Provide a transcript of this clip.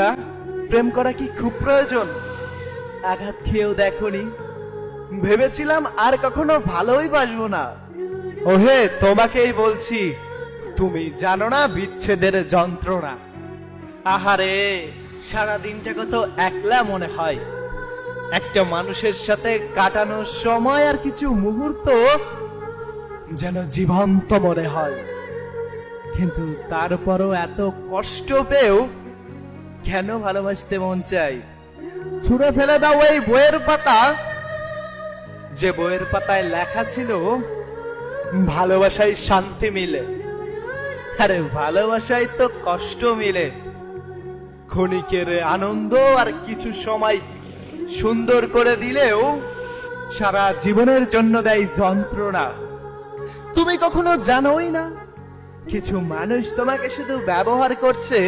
না প্রেম করা কি খুব প্রয়োজন? আঘাত খেয়েও দেখোনি, ভেবেছিলাম আর কখনো ভালোই বাসবো না। ওহে, তোমাকেই বলছি, তুমি জানো না বিচ্ছেদের যন্ত্রণা। আহারে, সারা দিনটা কত একলা মনে হয়। একটা মানুষের সাথে কাটানোর সময় আর কিছু মুহূর্ত যেন জীবন্ত মনে হয়। কিন্তু তারপরও এত কষ্ট পেয়েও কেন ভালোবাসতে মন চাই? ছুঁড়ে ফেলে দাও ওই বইয়ের পাতা, যে বইয়ের পাতায় লেখা ছিল ভালোবাসায় শান্তি মিলে। আরে ভালোবাসায় তো কষ্ট মিলে, ক্ষণিকের আনন্দ আর কিছু সময় সুন্দর করে দিলেও সারা জীবনের জন্য দেয় যন্ত্রণা। তুমি কখনো জানোই না, কিছু মানুষ তোমাকে শুধু ব্যবহার করছে